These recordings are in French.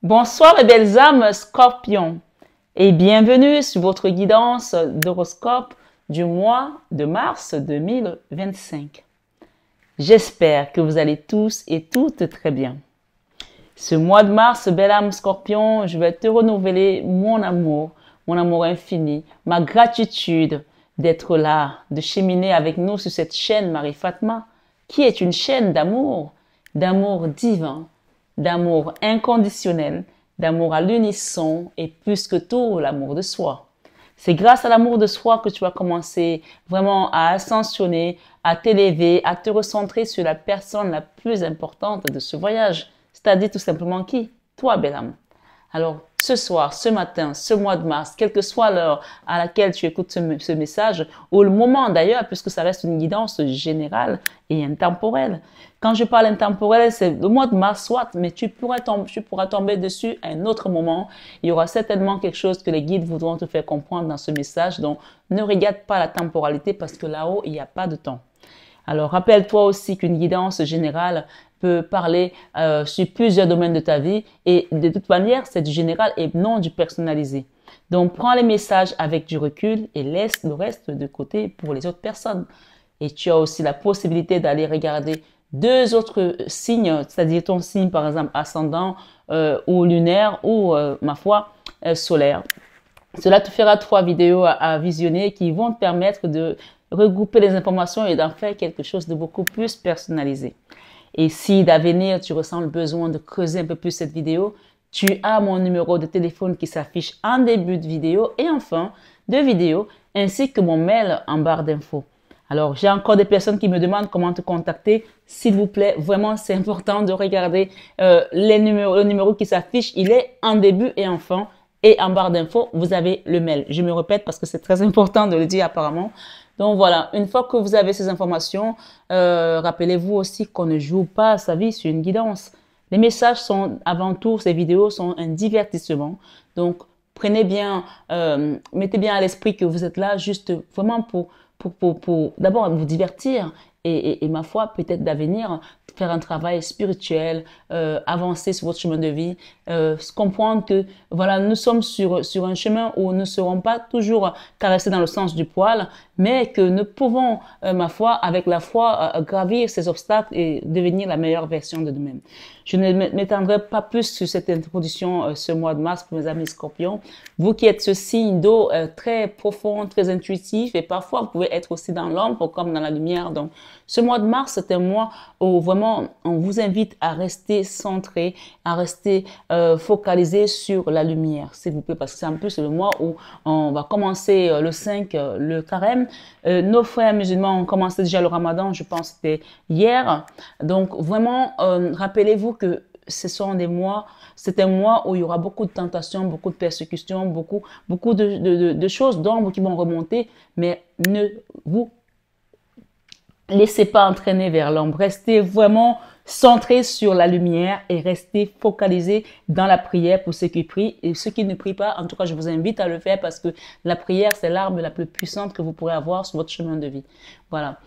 Bonsoir mes belles âmes scorpions et bienvenue sur votre guidance d'horoscope du mois de mars 2025. J'espère que vous allez tous et toutes très bien. Ce mois de mars, belle âme scorpion, je vais te renouveler mon amour infini, ma gratitude d'être là, de cheminer avec nous sur cette chaîne Marie Fatma, qui est une chaîne d'amour divin, d'amour inconditionnel, d'amour à l'unisson et plus que tout, l'amour de soi. C'est grâce à l'amour de soi que tu vas commencer vraiment à ascensionner, à t'élever, à te recentrer sur la personne la plus importante de ce voyage. C'est-à-dire tout simplement qui? Toi, belle âme. Alors, ce soir, ce matin, ce mois de mars, quelle que soit l'heure à laquelle tu écoutes ce message, ou le moment d'ailleurs, puisque ça reste une guidance générale et intemporelle. Quand je parle intemporel, c'est le mois de mars, soit, mais tu pourras tomber dessus à un autre moment. Il y aura certainement quelque chose que les guides voudront te faire comprendre dans ce message. Donc, ne regarde pas la temporalité parce que là-haut, il n'y a pas de temps. Alors, rappelle-toi aussi qu'une guidance générale peut parler sur plusieurs domaines de ta vie et de toute manière, c'est du général et non du personnalisé. Donc, prends les messages avec du recul et laisse le reste de côté pour les autres personnes. Et tu as aussi la possibilité d'aller regarder deux autres signes, c'est-à-dire ton signe, par exemple, ascendant ou lunaire ou, ma foi, solaire. Cela te fera 3 vidéos à visionner qui vont te permettre de regrouper les informations et d'en faire quelque chose de beaucoup plus personnalisé. Et si d'avenir, tu ressens le besoin de creuser un peu plus cette vidéo, tu as mon numéro de téléphone qui s'affiche en début de vidéo et en fin de vidéo, ainsi que mon mail en barre d'infos. Alors, j'ai encore des personnes qui me demandent comment te contacter. S'il vous plaît, vraiment, c'est important de regarder le numéro qui s'affiche. Il est en début et en fin. Et en barre d'infos, vous avez le mail. Je me répète parce que c'est très important de le dire apparemment. Donc voilà, une fois que vous avez ces informations, rappelez-vous aussi qu'on ne joue pas sa vie sur une guidance. Les messages sont, avant tout, ces vidéos sont un divertissement. Donc, prenez bien, mettez bien à l'esprit que vous êtes là juste vraiment pour d'abord vous divertir et ma foi, peut-être d'avenir, faire un travail spirituel, avancer sur votre chemin de vie, comprendre que voilà, nous sommes sur un chemin où nous ne serons pas toujours caressés dans le sens du poil, mais que nous pouvons, ma foi, avec la foi, gravir ces obstacles et devenir la meilleure version de nous-mêmes. Je ne m'étendrai pas plus sur cette introduction ce mois de mars pour mes amis scorpions. Vous qui êtes ce signe d'eau très profond, très intuitif et parfois vous pouvez être aussi dans l'ombre comme dans la lumière. Donc, ce mois de mars, c'est un mois où vraiment on vous invite à rester centré, à rester focalisé sur la lumière, s'il vous plaît, parce que c'est un peu le mois où on va commencer le 5, le carême. Nos frères musulmans ont commencé déjà le ramadan, je pense que c'était hier. Donc vraiment, rappelez-vous que ce sont des mois, c'est un mois où il y aura beaucoup de tentations, beaucoup de persécutions, beaucoup de choses d'ombre qui vont remonter, mais ne vous laissez pas entraîner vers l'ombre. Restez vraiment centré sur la lumière et restez focalisé dans la prière pour ceux qui prient. Et ceux qui ne prient pas, en tout cas, je vous invite à le faire parce que la prière, c'est l'arme la plus puissante que vous pourrez avoir sur votre chemin de vie. Voilà.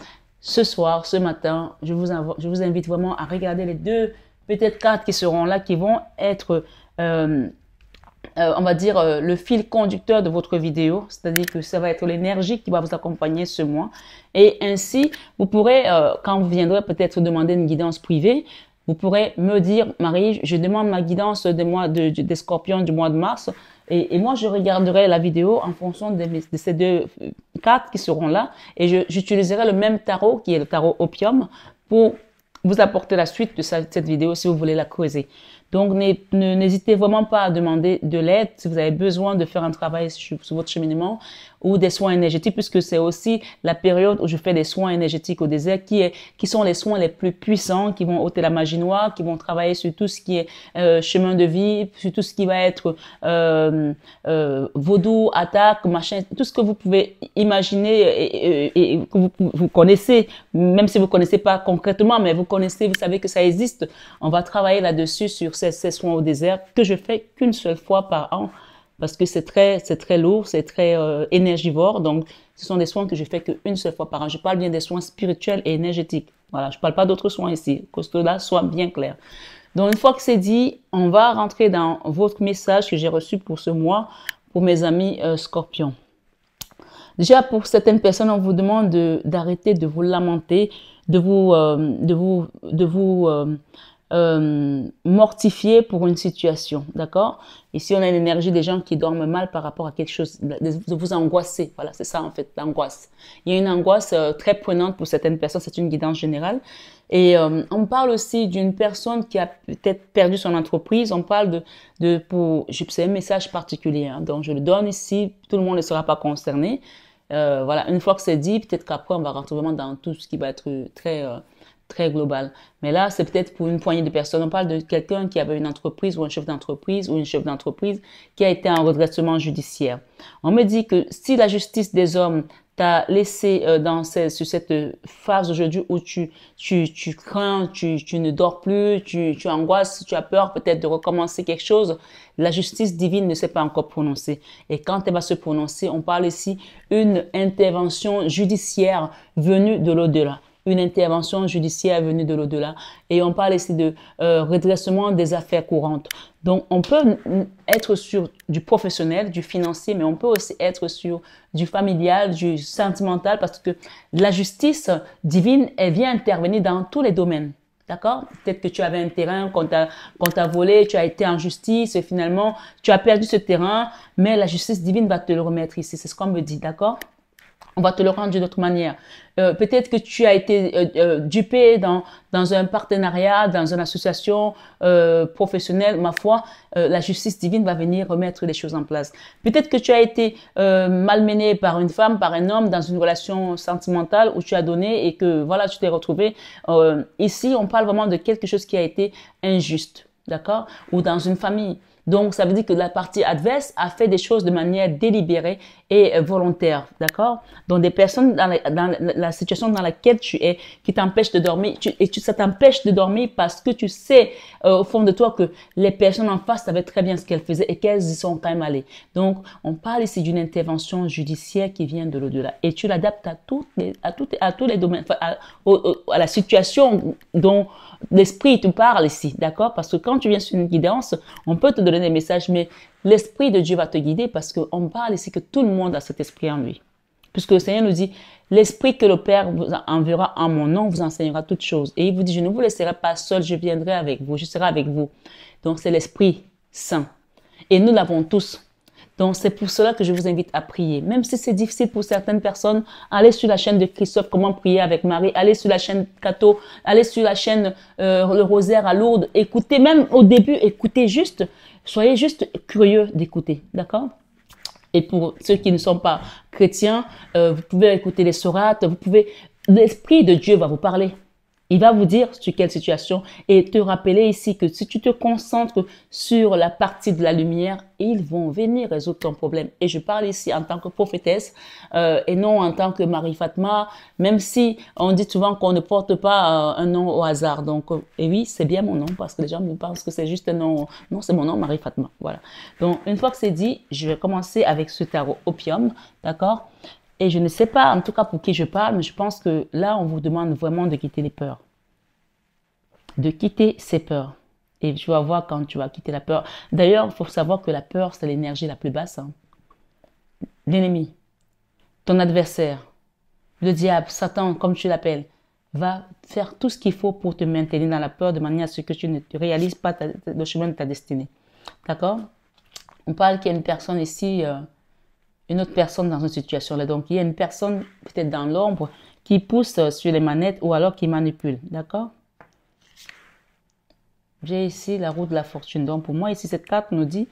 Ce soir, ce matin, je vous invite vraiment à regarder les deux, peut-être 4 qui seront là, qui vont être on va dire, le fil conducteur de votre vidéo, c'est-à-dire que ça va être l'énergie qui va vous accompagner ce mois. Et ainsi, vous pourrez, quand vous viendrez peut-être demander une guidance privée, vous pourrez me dire, Marie, je demande ma guidance des scorpions du mois de mars, et moi, je regarderai la vidéo en fonction de ces deux cartes qui seront là, et j'utiliserai le même tarot, qui est le tarot opium, pour vous apporter la suite de cette vidéo si vous voulez la creuser. Donc, n'hésitez vraiment pas à demander de l'aide si vous avez besoin de faire un travail sur votre cheminement ou des soins énergétiques, puisque c'est aussi la période où je fais des soins énergétiques au désert, qui sont les soins les plus puissants, qui vont ôter la magie noire, qui vont travailler sur tout ce qui est chemin de vie, sur tout ce qui va être vaudou, attaque, machin, tout ce que vous pouvez imaginer et que vous connaissez, même si vous connaissez pas concrètement, mais vous connaissez, vous savez que ça existe. On va travailler là-dessus sur ces soins au désert que je fais qu'une seule fois par an. Parce que c'est très lourd, c'est très énergivore. Donc, ce sont des soins que je fais qu'une seule fois par an. Je parle bien des soins spirituels et énergétiques. Voilà, je parle pas d'autres soins ici. Que cela soit bien clair. Donc, une fois que c'est dit, on va rentrer dans votre message que j'ai reçu pour ce mois, pour mes amis Scorpions. Déjà, pour certaines personnes, on vous demande d'arrêter de vous lamenter, de vous mortifier pour une situation, d'accord? Ici, on a l'énergie des gens qui dorment mal par rapport à quelque chose, de vous angoisser. Voilà, c'est ça en fait, l'angoisse. Il y a une angoisse très prenante pour certaines personnes, c'est une guidance générale. Et on parle aussi d'une personne qui a peut-être perdu son entreprise. On parle c'est un message particulier, hein, donc je le donne ici, tout le monde ne sera pas concerné. Voilà, une fois que c'est dit, peut-être qu'après on va rentrer vraiment dans tout ce qui va être très global. Mais là, c'est peut-être pour une poignée de personnes. On parle de quelqu'un qui avait une entreprise ou un chef d'entreprise ou une chef d'entreprise qui a été en redressement judiciaire. On me dit que si la justice des hommes t'a laissé sur cette phase aujourd'hui où tu crains, tu ne dors plus, tu angoisses, tu as peur peut-être de recommencer quelque chose, la justice divine ne s'est pas encore prononcée. Et quand elle va se prononcer, on parle ici une intervention judiciaire venue de l'au-delà. Une intervention judiciaire venue de l'au-delà. Et on parle ici de redressement des affaires courantes. Donc, on peut être sur du professionnel, du financier, mais on peut aussi être sur du familial, du sentimental, parce que la justice divine, elle vient intervenir dans tous les domaines. D'accord? Peut-être que tu avais un terrain qu'on t'a volé, tu as été en justice et finalement, tu as perdu ce terrain, mais la justice divine va te le remettre ici. C'est ce qu'on me dit, d'accord? On va te le rendre d'une autre manière. Peut-être que tu as été dupé dans un partenariat, dans une association professionnelle. Ma foi, la justice divine va venir remettre les choses en place. Peut-être que tu as été malmené par une femme, par un homme, dans une relation sentimentale où tu as donné et que voilà, tu t'es retrouvé. Ici, on parle vraiment de quelque chose qui a été injuste, d'accord? Ou dans une famille. Donc, ça veut dire que la partie adverse a fait des choses de manière délibérée et volontaire, d'accord? Donc, des personnes dans la situation dans laquelle tu es, qui t'empêchent de dormir, ça t'empêche de dormir parce que tu sais au fond de toi que les personnes en face savaient très bien ce qu'elles faisaient et qu'elles y sont quand même allées. Donc, on parle ici d'une intervention judiciaire qui vient de l'au-delà et tu l'adaptes à tous les domaines, à la situation dont l'esprit te parle ici, d'accord? Parce que quand tu viens sur une guidance, on peut te donner des messages, mais l'esprit de Dieu va te guider parce qu'on parle ici que tout le monde a cet esprit en lui. Puisque le Seigneur nous dit, l'esprit que le Père vous enverra en mon nom vous enseignera toutes choses. Et il vous dit, je ne vous laisserai pas seul, je viendrai avec vous, je serai avec vous. Donc c'est l'Esprit Saint. Et nous l'avons tous. Donc, c'est pour cela que je vous invite à prier. Même si c'est difficile pour certaines personnes, allez sur la chaîne de Christophe, Comment prier avec Marie, allez sur la chaîne Cato, allez sur la chaîne Le Rosaire à Lourdes. Écoutez, même au début, écoutez juste, soyez juste curieux d'écouter, d'accord? Et pour ceux qui ne sont pas chrétiens, vous pouvez écouter les sourates, l'Esprit de Dieu va vous parler. Il va vous dire sur quelle situation et te rappeler ici que si tu te concentres sur la partie de la lumière, ils vont venir résoudre ton problème. Et je parle ici en tant que prophétesse et non en tant que Marie-Fatma, même si on dit souvent qu'on ne porte pas un nom au hasard. Donc, et oui, c'est bien mon nom parce que les gens me pensent que c'est juste un nom. Non, c'est mon nom, Marie-Fatma. Voilà. Donc, une fois que c'est dit, je vais commencer avec ce tarot Opium, d'accord? Et je ne sais pas, en tout cas pour qui je parle, mais je pense que là, on vous demande vraiment de quitter les peurs. De quitter ces peurs. Et tu vas voir quand tu vas quitter la peur. D'ailleurs, il faut savoir que la peur, c'est l'énergie la plus basse. Hein. L'ennemi, ton adversaire, le diable, Satan, comme tu l'appelles, va faire tout ce qu'il faut pour te maintenir dans la peur de manière à ce que tu ne réalises pas le chemin de ta destinée. D'accord? On parle qu'il y a une personne ici... une autre personne dans une situation là. Donc, il y a une personne peut-être dans l'ombre qui pousse sur les manettes ou alors qui manipule. D'accord? J'ai ici la roue de la fortune. Donc, pour moi, ici, cette carte nous dit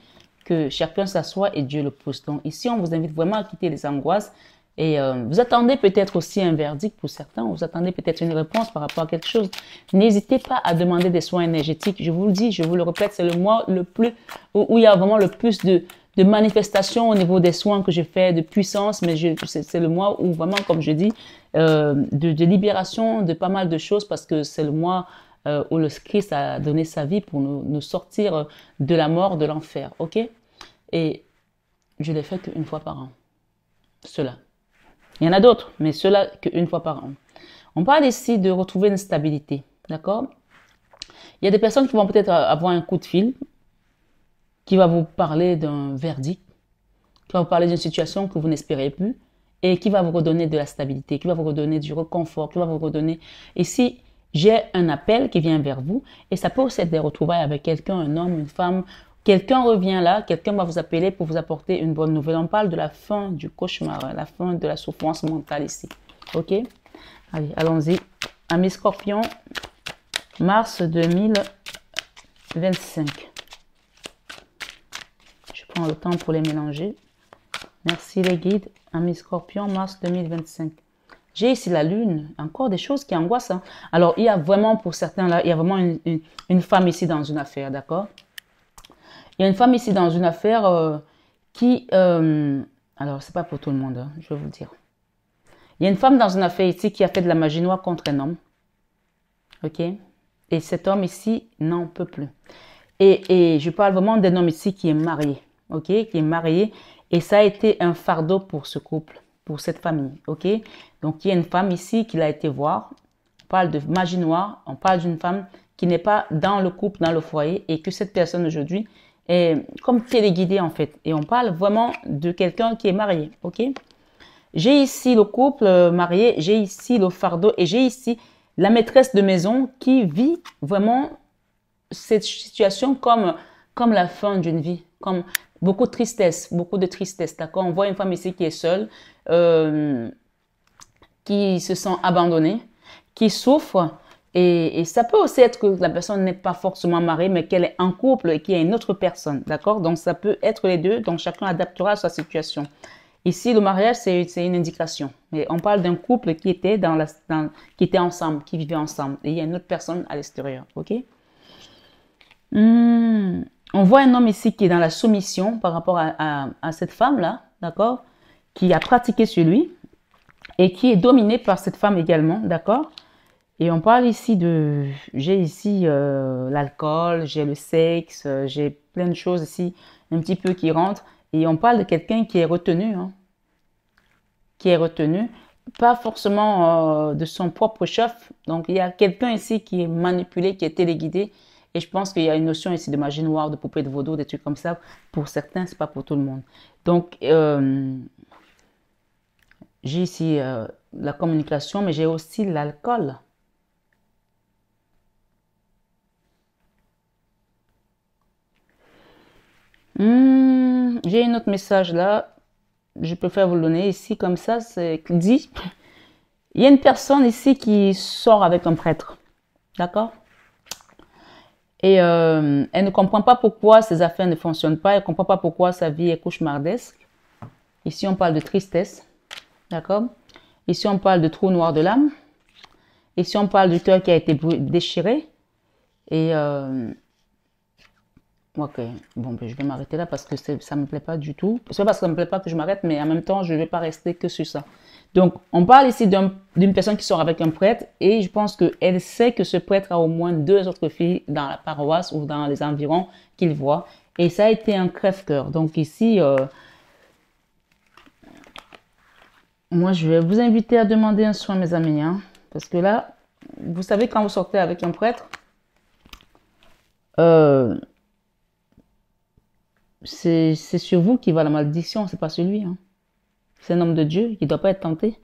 que chacun s'assoit et Dieu le pousse. Donc, ici, on vous invite vraiment à quitter les angoisses. Et vous attendez peut-être aussi un verdict pour certains. Vous attendez peut-être une réponse par rapport à quelque chose. N'hésitez pas à demander des soins énergétiques. Je vous le dis, je vous le répète, c'est le mois le plus où il y a vraiment le plus de manifestations au niveau des soins que je fais, de puissance, mais c'est le mois où vraiment, comme je dis, de libération de pas mal de choses parce que c'est le mois où le Christ a donné sa vie pour nous sortir de la mort, de l'enfer, ok? Et je l'ai fait qu'une fois par an, cela. Il y en a d'autres, mais cela qu'une fois par an. On parle ici de retrouver une stabilité, d'accord? Il y a des personnes qui vont peut-être avoir un coup de fil, qui va vous parler d'un verdict, qui va vous parler d'une situation que vous n'espérez plus, et qui va vous redonner de la stabilité, qui va vous redonner du réconfort, qui va vous redonner... Ici, j'ai un appel qui vient vers vous, et ça peut aussi être des retrouvailles avec quelqu'un, un homme, une femme. Quelqu'un revient là, quelqu'un va vous appeler pour vous apporter une bonne nouvelle. On parle de la fin du cauchemar, la fin de la souffrance mentale ici. Ok? Allez, allons-y. Amis Scorpion, mars 2025. Je prends le temps pour les mélanger. Merci les guides. Amis Scorpion, mars 2025. J'ai ici la lune, encore des choses qui angoissent. Hein. Alors, il y a vraiment, pour certains là, il y a vraiment une femme ici dans une affaire, d'accord? Il y a une femme ici dans une affaire qui... alors, c'est pas pour tout le monde, hein, je vais vous dire. Il y a une femme dans une affaire ici qui a fait de la magie noire contre un homme. Ok? Et cet homme ici n'en peut plus. Et je parle vraiment d'un homme ici qui est marié. Ok? Qui est marié. Et ça a été un fardeau pour ce couple, pour cette famille. Ok? Donc, il y a une femme ici qui l'a été voir. On parle de magie noire. On parle d'une femme qui n'est pas dans le couple, dans le foyer. Et que cette personne aujourd'hui est comme téléguidée en fait. Et on parle vraiment de quelqu'un qui est marié. Ok? J'ai ici le couple marié. J'ai ici le fardeau. Et j'ai ici la maîtresse de maison qui vit vraiment cette situation comme la fin d'une vie. Comme beaucoup de tristesse, d'accord? On voit une femme ici qui est seule, qui se sent abandonnée, qui souffre. Et ça peut aussi être que la personne n'est pas forcément mariée, mais qu'elle est en couple et qu'il y a une autre personne, d'accord? Donc, ça peut être les deux. Donc, chacun adaptera à sa situation. Ici, le mariage, c'est une indication. Mais on parle d'un couple qui était, qui était ensemble, qui vivait ensemble. Et il y a une autre personne à l'extérieur, ok? On voit un homme ici qui est dans la soumission par rapport à cette femme-là, d'accord? Qui a pratiqué sur lui et qui est dominé par cette femme également, d'accord? Et on parle ici de... J'ai ici l'alcool, j'ai le sexe, j'ai plein de choses ici un petit peu qui rentrent. Et on parle de quelqu'un qui est retenu, hein, qui est retenu, pas forcément de son propre chef. Donc, il y a quelqu'un ici qui est manipulé, qui est téléguidé. Et je pense qu'il y a une notion ici de magie noire, de poupée de vaudou, des trucs comme ça. Pour certains, c'est pas pour tout le monde. Donc, j'ai ici la communication, mais j'ai aussi l'alcool. J'ai un autre message là. Je préfère vous le donner ici comme ça. C'est dit. Il y a une personne ici qui sort avec un prêtre. D'accord? Et elle ne comprend pas pourquoi ses affaires ne fonctionnent pas. Elle ne comprend pas pourquoi sa vie est cauchemardesque. Ici, on parle de tristesse. D'accord? Ici, on parle de trou noir de l'âme. Ici, on parle du cœur qui a été déchiré. Et ok, bon, ben, je vais m'arrêter là parce que ça ne me plaît pas du tout. C'est pas parce que ça ne me plaît pas que je m'arrête, mais en même temps, je ne vais pas rester que sur ça. Donc, on parle ici d'une personne qui sort avec un prêtre et je pense qu'elle sait que ce prêtre a au moins 2 autres filles dans la paroisse ou dans les environs qu'il voit. Et ça a été un crève-cœur. Donc ici, moi, je vais vous inviter à demander un soin, mes amis. Hein, parce que là, vous savez, quand vous sortez avec un prêtre, c'est sur vous qui va la malédiction, c'est pas sur lui. Hein. C'est un homme de Dieu qui ne doit pas être tenté.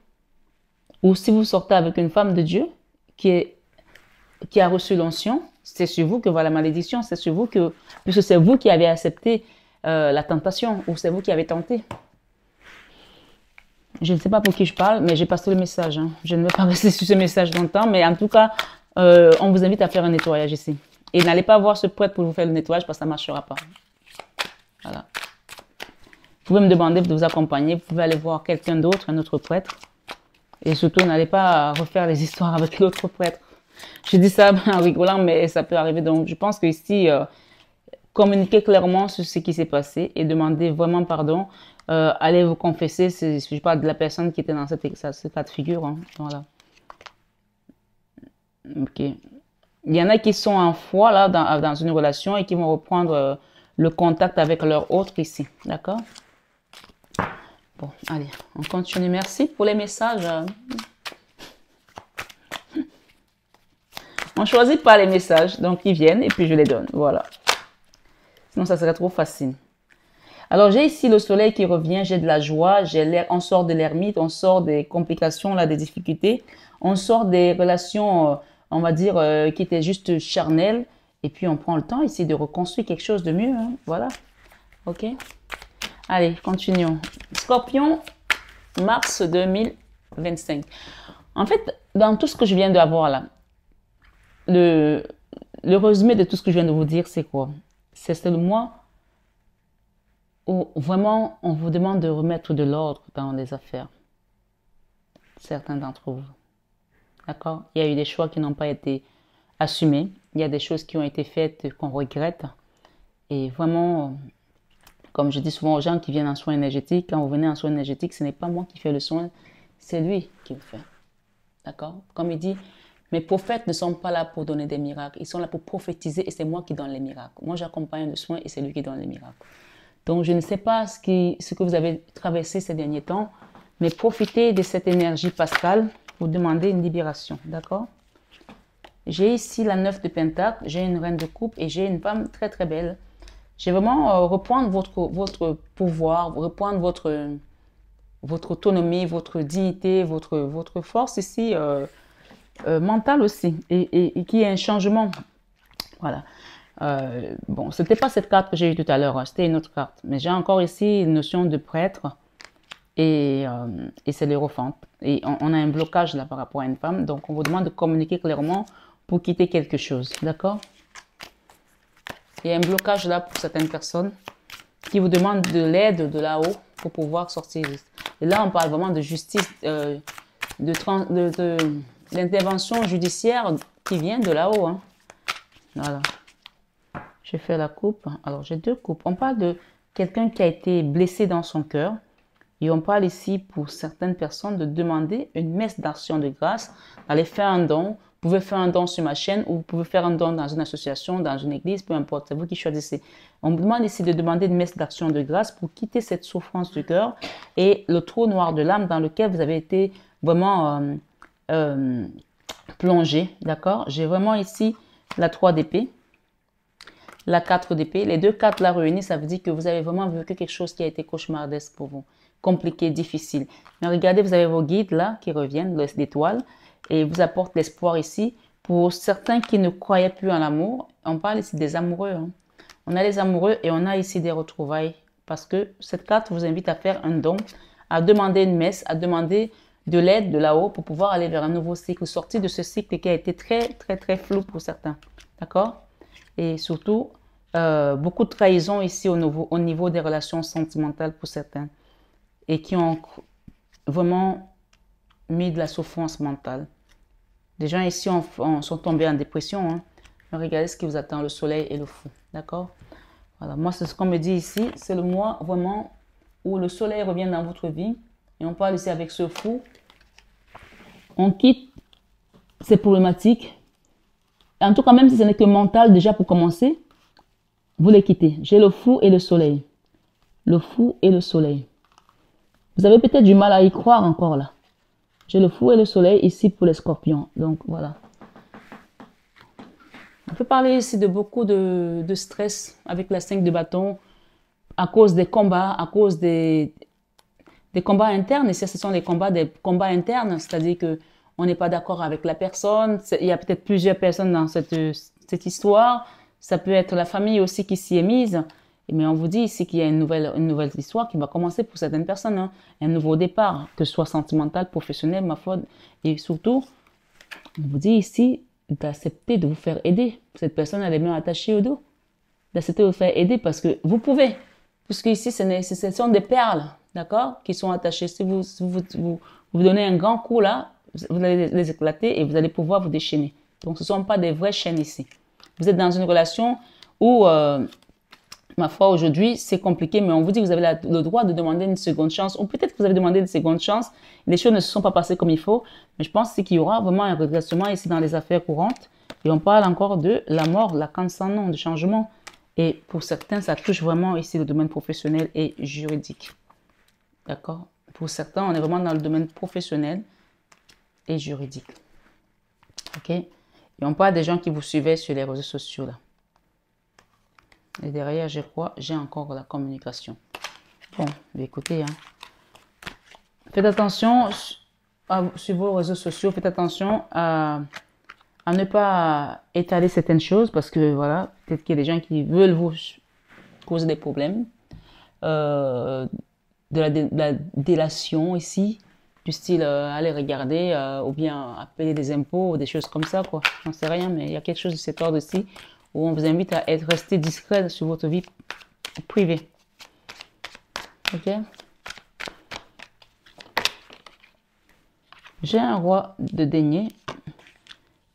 Ou si vous sortez avec une femme de Dieu qui a reçu l'onction, c'est sur vous que va la malédiction, c'est sur vous que, puisque c'est vous qui avez accepté la tentation, ou c'est vous qui avez tenté. Je ne sais pas pour qui je parle, mais j'ai passé le message. Hein. Je ne vais pas rester sur ce message longtemps, mais en tout cas, on vous invite à faire un nettoyage ici. Et n'allez pas voir ce prêtre pour vous faire le nettoyage parce que ça ne marchera pas. Voilà. Vous pouvez me demander de vous accompagner. Vous pouvez aller voir quelqu'un d'autre, un autre prêtre. Et surtout, n'allez pas refaire les histoires avec l'autre prêtre. Je dis ça en rigolant, mais ça peut arriver. Donc, je pense qu'ici, communiquez clairement sur ce qui s'est passé et demandez vraiment pardon. Allez vous confesser. Je parle de la personne qui était dans ce cas de figure. Hein. Voilà. Ok. Il y en a qui sont en foi là, dans une relation et qui vont reprendre le contact avec leur autre ici. D'accord? Bon, allez, on continue. Merci pour les messages. On choisit pas les messages, donc ils viennent et puis je les donne. Voilà. Sinon, ça serait trop facile. Alors, j'ai ici le soleil qui revient, j'ai de la joie, on sort de l'ermite, on sort des complications, là, des difficultés, on sort des relations, on va dire, qui étaient juste charnelles, et puis on prend le temps ici de reconstruire quelque chose de mieux, hein. Voilà. OK? Allez, continuons. Scorpion, mars 2025. En fait, dans tout ce que je viens d'avoir là, le résumé de tout ce que je viens de vous dire, c'est quoi? C'est le mois où vraiment on vous demande de remettre de l'ordre dans les affaires. Certains d'entre vous. D'accord? Il y a eu des choix qui n'ont pas été assumés. Il y a des choses qui ont été faites qu'on regrette. Et vraiment, comme je dis souvent aux gens qui viennent en soins énergétiques, quand vous venez en soins énergétiques, ce n'est pas moi qui fais le soin, c'est lui qui le fait. D'accord? Comme il dit, mes prophètes ne sont pas là pour donner des miracles. Ils sont là pour prophétiser et c'est moi qui donne les miracles. Moi, j'accompagne le soin et c'est lui qui donne les miracles. Donc, je ne sais pas ce que vous avez traversé ces derniers temps, mais profitez de cette énergie pascale pour demander une libération. D'accord? J'ai ici la 9 de Pentacle, j'ai une reine de coupe et j'ai une femme très très belle. J'ai vraiment reprendre votre pouvoir, reprendre votre autonomie, votre dignité, votre force ici, mentale aussi, et qui est un changement. Voilà. Bon, c'était pas cette carte que j'ai eue tout à l'heure, hein, c'était une autre carte. Mais j'ai encore ici une notion de prêtre et c'est l'Hérophante. Et on a un blocage là par rapport à une femme, donc on vous demande de communiquer clairement pour quitter quelque chose, d'accord? Il y a un blocage là pour certaines personnes qui vous demandent de l'aide de là-haut pour pouvoir sortir. Et là, on parle vraiment de justice, l'intervention judiciaire qui vient de là-haut, hein. Voilà. J'ai fait la coupe. Alors, j'ai deux coupes. On parle de quelqu'un qui a été blessé dans son cœur. Et on parle ici pour certaines personnes de demander une messe d'action de grâce, d'aller faire un don. Vous pouvez faire un don sur ma chaîne ou vous pouvez faire un don dans une association, dans une église, peu importe. C'est vous qui choisissez. On me demande ici de demander une messe d'action de grâce pour quitter cette souffrance du cœur et le trou noir de l'âme dans lequel vous avez été vraiment plongé. D'accord? J'ai vraiment ici la 3 d'épée. La 4 d'épée, les deux cartes là réunies, ça veut dire que vous avez vraiment vécu quelque chose qui a été cauchemardesque pour vous, compliqué, difficile. Mais regardez, vous avez vos guides là qui reviennent, l'étoile, et vous apportent l'espoir ici. Pour certains qui ne croyaient plus en l'amour, on parle ici des amoureux, hein. On a les amoureux et on a ici des retrouvailles. Parce que cette carte vous invite à faire un don, à demander une messe, à demander de l'aide de là-haut pour pouvoir aller vers un nouveau cycle, sortir de ce cycle qui a été très, très, très flou pour certains. D'accord? Et surtout, beaucoup de trahison ici au niveau des relations sentimentales pour certains. Et qui ont vraiment mis de la souffrance mentale. Des gens ici sont tombés en dépression, hein. Mais regardez ce qui vous attend, le soleil et le fou. D'accord? Voilà, moi, c'est ce qu'on me dit ici. C'est le mois vraiment où le soleil revient dans votre vie. Et on parle ici avec ce fou. On quitte ces problématiques. En tout cas, même si ce n'est que mental, déjà pour commencer, vous les quittez. J'ai le fou et le soleil. Le fou et le soleil. Vous avez peut-être du mal à y croire encore là. J'ai le fou et le soleil ici pour les scorpions. Donc voilà. On peut parler ici de beaucoup de stress avec la 5 de bâton à cause des combats, à cause des combats internes. Et ce sont des combats internes, c'est-à-dire que on n'est pas d'accord avec la personne. Il y a peut-être plusieurs personnes dans cette histoire. Ça peut être la famille aussi qui s'y est mise. Mais on vous dit ici qu'il y a une nouvelle histoire qui va commencer pour certaines personnes, hein. Un nouveau départ, que ce soit sentimental, professionnel, ma foi. Et surtout, on vous dit ici d'accepter de vous faire aider. Cette personne a les mains attachées au dos. D'accepter de vous faire aider parce que vous pouvez. Puisque ici, ce sont des perles, d'accord, qui sont attachées. Si vous donnez un grand coup là, vous allez les éclater et vous allez pouvoir vous déchaîner. Donc, ce ne sont pas des vraies chaînes ici. Vous êtes dans une relation où, ma foi, aujourd'hui, c'est compliqué, mais on vous dit que vous avez le droit de demander une seconde chance. Ou peut-être que vous avez demandé une seconde chance. Les choses ne se sont pas passées comme il faut. Mais je pense qu'il y aura vraiment un redressement ici dans les affaires courantes. Et on parle encore de la mort, la canne sans nom, de changement. Et pour certains, ça touche vraiment ici le domaine professionnel et juridique. D'accord? Pour certains, on est vraiment dans le domaine professionnel et juridique. OK? Et on parle des gens qui vous suivaient sur les réseaux sociaux là. Et derrière, je crois, j'ai encore la communication. Bon, écoutez, hein. Faites attention sur vos réseaux sociaux, faites attention à ne pas étaler certaines choses parce que voilà, peut-être qu'il y a des gens qui veulent vous causer des problèmes. De la délation ici, du style aller regarder ou bien payer des impôts ou des choses comme ça, quoi. J'en sais rien, mais il y a quelque chose de cet ordre ici où on vous invite à rester discret sur votre vie privée. Ok? J'ai un roi de denier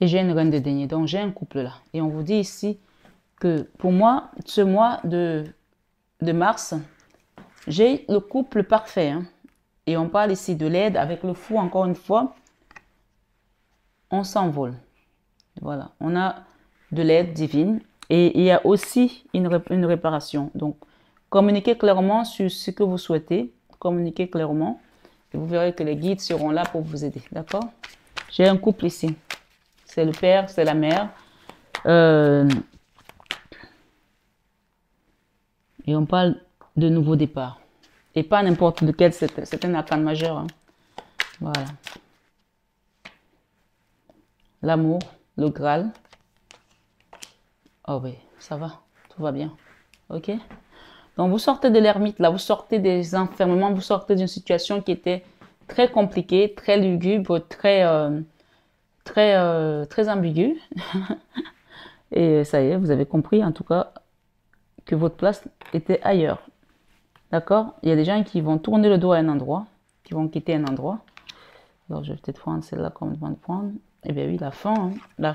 et j'ai une reine de denier. Donc, j'ai un couple là. Et on vous dit ici que pour moi, ce mois de mars, j'ai le couple parfait. Hein. Et on parle ici de l'aide avec le fou, encore une fois. On s'envole. Voilà. On a de l'aide divine. Et il y a aussi une réparation. Donc, communiquez clairement sur ce que vous souhaitez. Communiquez clairement. Et vous verrez que les guides seront là pour vous aider. D'accord? J'ai un couple ici. C'est le père, c'est la mère. Et on parle de nouveau départ. Et pas n'importe lequel, c'est un arcane majeur. Hein. Voilà. L'amour, le Graal. Oh oui, ça va, tout va bien. Ok? Donc vous sortez de l'ermite, là, vous sortez des enfermements, vous sortez d'une situation qui était très compliquée, très lugubre, très ambiguë. Et ça y est, vous avez compris en tout cas que votre place était ailleurs. D'accord? Il y a des gens qui vont tourner le dos à un endroit, qui vont quitter un endroit. Alors, je vais peut-être prendre celle-là comme je viens de prendre. Eh bien oui, la fin, hein. la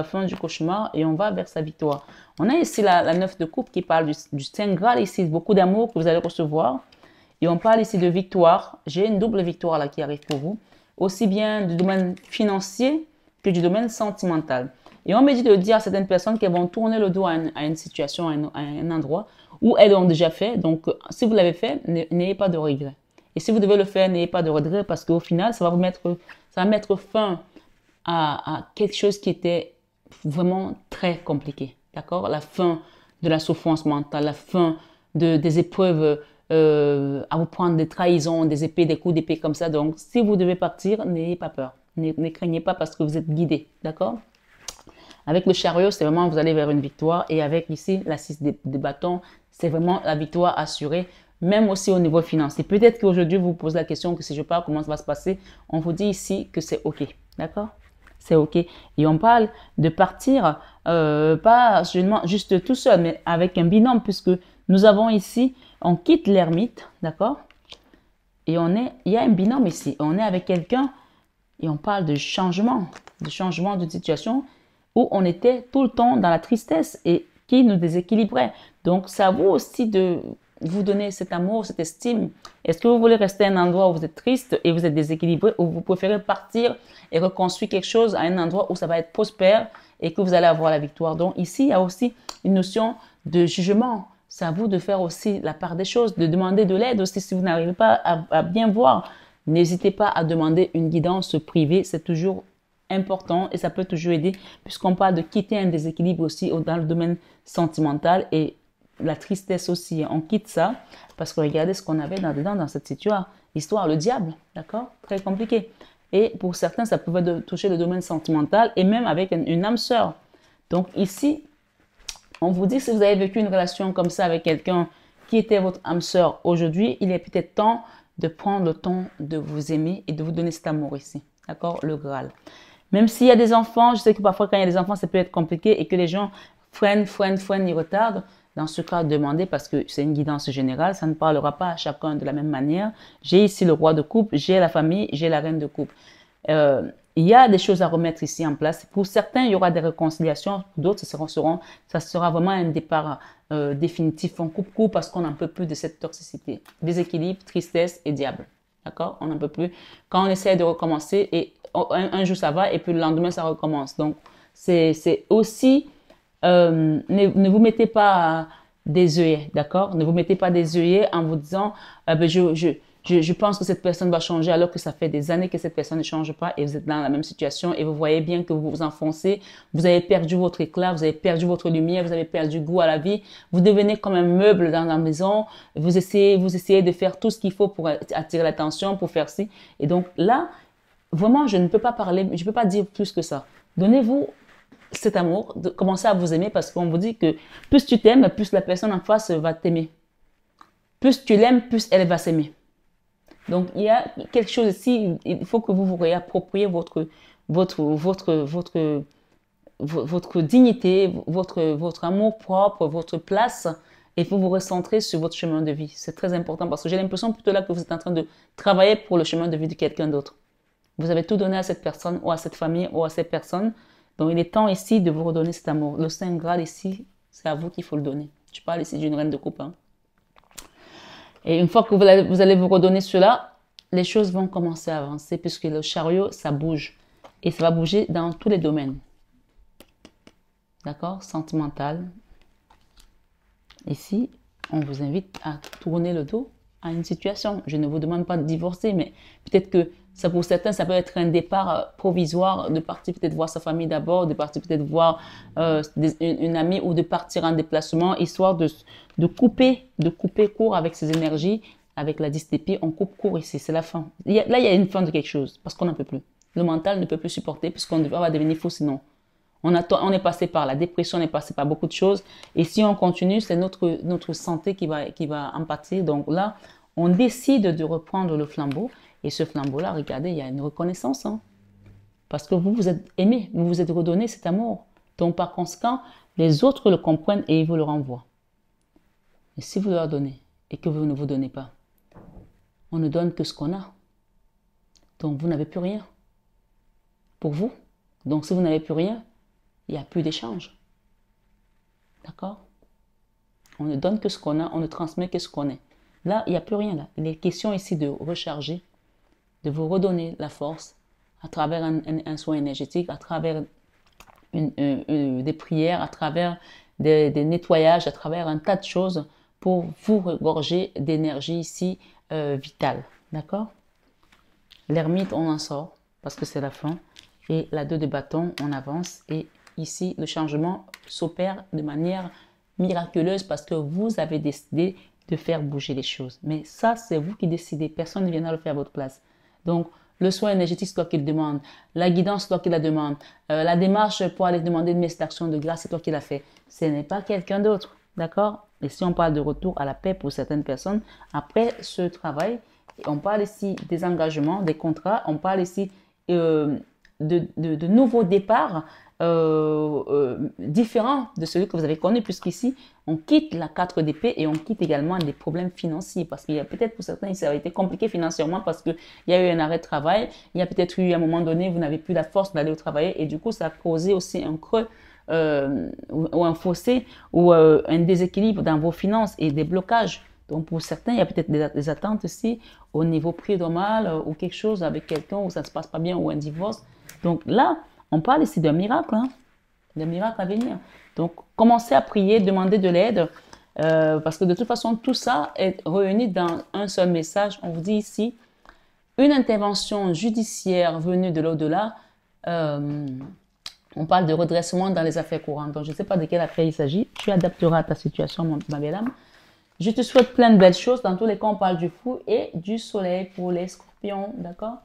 fin du cauchemar et on va vers sa victoire. On a ici la 9 de coupe qui parle du Saint Graal ici, beaucoup d'amour que vous allez recevoir. Et on parle ici de victoire. J'ai une double victoire là qui arrive pour vous. Aussi bien du domaine financier que du domaine sentimental. Et on me dit de dire à certaines personnes qu'elles vont tourner le dos à une situation, à un endroit où elles l'ont déjà fait. Donc, si vous l'avez fait, n'ayez pas de regrets. Et si vous devez le faire, n'ayez pas de regrets parce qu'au final, ça va mettre fin à quelque chose qui était vraiment très compliqué. D'accord? La fin de la souffrance mentale, la fin des épreuves à vous prendre des trahisons, des épées, des coups d'épée comme ça. Donc, si vous devez partir, n'ayez pas peur. Ne craignez pas parce que vous êtes guidé. D'accord? Avec le chariot, c'est vraiment vous allez vers une victoire. Et avec ici, la 6 des bâtons, c'est vraiment la victoire assurée, même aussi au niveau financier. Peut-être qu'aujourd'hui, vous vous posez la question que si je pars, comment ça va se passer? On vous dit ici que c'est OK. D'accord? C'est OK. Et on parle de partir, pas juste tout seul, mais avec un binôme, puisque nous avons ici, on quitte l'ermite, d'accord? Et il y a un binôme ici. On est avec quelqu'un et on parle de changement de situation où on était tout le temps dans la tristesse et qui nous déséquilibrait. Donc, c'est à vous aussi de vous donner cet amour, cette estime. Est-ce que vous voulez rester à un endroit où vous êtes triste et vous êtes déséquilibré ou vous préférez partir et reconstruire quelque chose à un endroit où ça va être prospère et que vous allez avoir la victoire? Donc, ici, il y a aussi une notion de jugement. C'est à vous de faire aussi la part des choses, de demander de l'aide aussi si vous n'arrivez pas à bien voir. N'hésitez pas à demander une guidance privée. C'est toujours important et ça peut toujours aider puisqu'on parle de quitter un déséquilibre aussi dans le domaine sentimental et la tristesse aussi. On quitte ça parce que regardez ce qu'on avait dedans dans cette histoire, le diable, d'accord? Très compliqué. Et pour certains, ça pouvait toucher le domaine sentimental et même avec une âme sœur. Donc ici, on vous dit que si vous avez vécu une relation comme ça avec quelqu'un qui était votre âme sœur aujourd'hui, il est peut-être temps de prendre le temps de vous aimer et de vous donner cet amour ici. D'accord? Le Graal. Même s'il y a des enfants, je sais que parfois quand il y a des enfants, ça peut être compliqué et que les gens freinent, ils retardent. Dans ce cas, demandez parce que c'est une guidance générale, ça ne parlera pas à chacun de la même manière. J'ai ici le roi de coupe, j'ai la famille, j'ai la reine de coupe. Il y a des choses à remettre ici en place. Pour certains, il y aura des réconciliations. Pour d'autres, ça sera vraiment un départ définitif. On coupe parce qu'on n'en peut plus de cette toxicité. Déséquilibre, tristesse et diable. D'accord? On n'en peut plus. Quand on essaie de recommencer, et un jour ça va, et puis le lendemain ça recommence. Donc, c'est aussi, ne vous mettez pas des œillets, d'accord? Ne vous mettez pas des œillets en vous disant, je pense que cette personne va changer alors que ça fait des années que cette personne ne change pas et vous êtes dans la même situation et vous voyez bien que vous vous enfoncez, vous avez perdu votre éclat, vous avez perdu votre lumière, vous avez perdu goût à la vie, vous devenez comme un meuble dans la maison, vous essayez de faire tout ce qu'il faut pour attirer l'attention, pour faire ci. Et donc là, vraiment, je ne peux pas parler, je ne peux pas dire plus que ça. Donnez-vous cet amour, commencez à vous aimer parce qu'on vous dit que plus tu t'aimes, plus la personne en face va t'aimer. Plus tu l'aimes, plus elle va s'aimer. Donc, il y a quelque chose ici, il faut que vous vous réappropriez votre dignité, votre amour propre, votre place, et vous vous recentrez sur votre chemin de vie. C'est très important parce que j'ai l'impression plutôt là que vous êtes en train de travailler pour le chemin de vie de quelqu'un d'autre. Vous avez tout donné à cette personne ou à cette famille ou à cette personne. Donc, il est temps ici de vous redonner cet amour. Le Saint Graal ici, c'est à vous qu'il faut le donner. Je parle ici d'une reine de coupe. Hein. Et une fois que vous allez vous redonner cela, les choses vont commencer à avancer puisque le chariot, ça bouge. Et ça va bouger dans tous les domaines. D'accord? Sentimental. Ici, on vous invite à tourner le dos à une situation. Je ne vous demande pas de divorcer, mais peut-être que ça, pour certains, ça peut être un départ provisoire, de partir peut-être voir sa famille d'abord, de partir peut-être voir une amie ou de partir en déplacement, histoire de couper court avec ses énergies, avec la 10 d'épée, on coupe court ici, c'est la fin. Là, il y a une fin de quelque chose, parce qu'on n'en peut plus. Le mental ne peut plus supporter, puisqu'on va devenir fou sinon. On est passé par la dépression, on est passé par beaucoup de choses. Et si on continue, c'est notre santé qui va en pâtir. Donc là, on décide de reprendre le flambeau. Et ce flambeau-là, regardez, il y a une reconnaissance. Hein, parce que vous vous êtes aimé, vous vous êtes redonné cet amour. Donc par conséquent, les autres le comprennent et ils vous le renvoient. Et si vous leur donnez et que vous ne vous donnez pas, on ne donne que ce qu'on a. Donc vous n'avez plus rien pour vous. Donc si vous n'avez plus rien, il n'y a plus d'échange. D'accord? On ne donne que ce qu'on a, on ne transmet que ce qu'on est. Là, il n'y a plus rien là. Il est question ici de recharger, de vous redonner la force à travers un soin énergétique, à travers des prières, à travers des nettoyages, à travers un tas de choses pour vous regorger d'énergie ici vitale. D'accord? L'ermite, on en sort parce que c'est la fin. Et la 2 de bâton, on avance et ici, le changement s'opère de manière miraculeuse parce que vous avez décidé de faire bouger les choses. Mais ça, c'est vous qui décidez. Personne ne viendra le faire à votre place. Donc, le soin énergétique, c'est toi qui le demande. La guidance, c'est toi qui la demande. La démarche pour aller demander une messe d'action de grâce, c'est toi qui la fais. Ce n'est pas quelqu'un d'autre. D'accord? Et si on parle de retour à la paix pour certaines personnes, après ce travail, on parle ici des engagements, des contrats, on parle ici de nouveaux départs différents de celui que vous avez connu, puisqu'ici, on quitte la 4 d'épée et on quitte également des problèmes financiers, parce qu'il y a peut-être pour certains, ça a été compliqué financièrement parce qu'il y a eu un arrêt de travail, il y a peut-être eu à un moment donné, vous n'avez plus la force d'aller au travail et du coup, ça a causé aussi un creux ou un fossé ou un déséquilibre dans vos finances et des blocages. Donc, pour certains, il y a peut-être des attentes aussi au niveau prud'homal ou quelque chose avec quelqu'un où ça ne se passe pas bien ou un divorce. Donc là, on parle ici d'un miracle, hein, d'un miracle à venir. Donc, commencez à prier, demandez de l'aide parce que de toute façon, tout ça est réuni dans un seul message. On vous dit ici, une intervention judiciaire venue de l'au-delà. On parle de redressement dans les affaires courantes. Donc, je ne sais pas de quelle affaire il s'agit. Tu adapteras à ta situation, ma belle âme. Je te souhaite plein de belles choses. Dans tous les cas, on parle du fou et du soleil pour les scorpions. D'accord?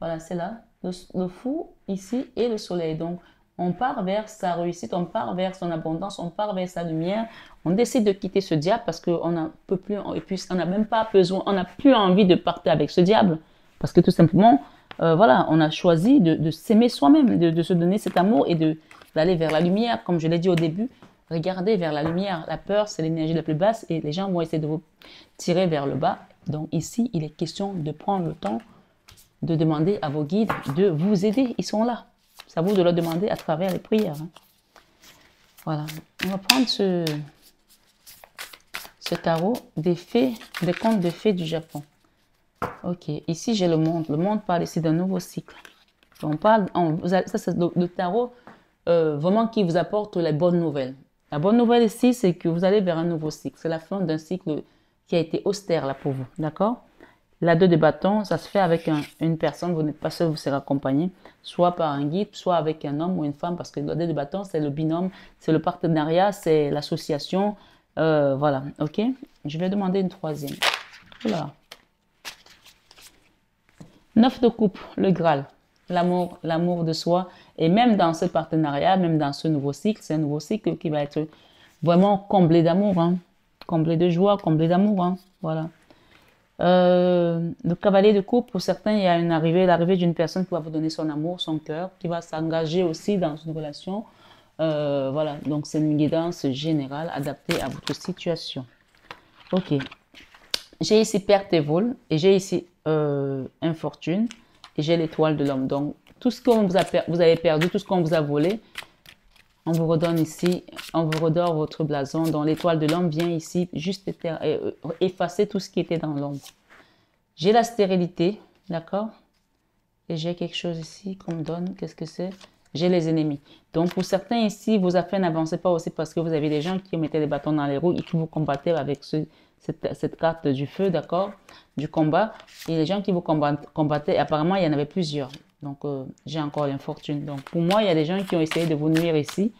Voilà, c'est là. Le fou ici et le soleil. Donc, on part vers sa réussite, on part vers son abondance, on part vers sa lumière. On décide de quitter ce diable parce qu'on n'a plus, et puis on n'a même pas besoin, on n'a plus envie de partir avec ce diable. Parce que tout simplement, voilà, on a choisi de s'aimer soi-même, de se donner cet amour et d'aller vers la lumière, comme je l'ai dit au début. Regardez vers la lumière. La peur, c'est l'énergie la plus basse et les gens vont essayer de vous tirer vers le bas. Donc ici, il est question de prendre le temps de demander à vos guides de vous aider. Ils sont là. C'est à vous de leur demander à travers les prières. Hein. Voilà. On va prendre ce tarot des fées, des contes de fées du Japon. Ok. Ici, j'ai le monde. Le monde parle ici d'un nouveau cycle. On parle, ça c'est le tarot vraiment qui vous apporte les bonnes nouvelles. La bonne nouvelle ici, c'est que vous allez vers un nouveau cycle. C'est la fin d'un cycle qui a été austère là pour vous. D'accord? La 2 de bâton, ça se fait avec une personne, vous n'êtes pas seul, vous serez accompagné, soit par un guide, soit avec un homme ou une femme, parce que la 2 de bâton, c'est le binôme, c'est le partenariat, c'est l'association, voilà, ok? Je vais demander une troisième. Voilà. 9 de coupe, le Graal, l'amour de soi. Et même dans ce partenariat, même dans ce nouveau cycle, c'est un nouveau cycle qui va être vraiment comblé d'amour, hein, comblé de joie, comblé d'amour, hein, voilà. Le cavalier de coupe, pour certains, il y a l'arrivée d'une personne qui va vous donner son amour, son cœur, qui va s'engager aussi dans une relation. Voilà, donc c'est une guidance générale adaptée à votre situation. Ok. J'ai ici perte et vol, et j'ai ici infortune, et j'ai l'étoile de l'homme. Donc, tout ce que vous avez perdu, tout ce qu'on vous a volé, on vous redonne ici, on vous redore votre blason. Donc, l'étoile de l'homme vient ici juste effacer tout ce qui était dans l'ombre. J'ai la stérilité, d'accord? Et j'ai quelque chose ici qu'on me donne. Qu'est-ce que c'est? J'ai les ennemis. Donc, pour certains ici, vos affaires n'avancent pas aussi parce que vous avez des gens qui mettaient des bâtons dans les roues et qui vous combattaient avec cette carte du feu, d'accord? Du combat. Et les gens qui vous combattaient, apparemment, il y en avait plusieurs. Donc, j'ai encore l'infortune. Donc, pour moi, il y a des gens qui ont essayé de vous nuire ici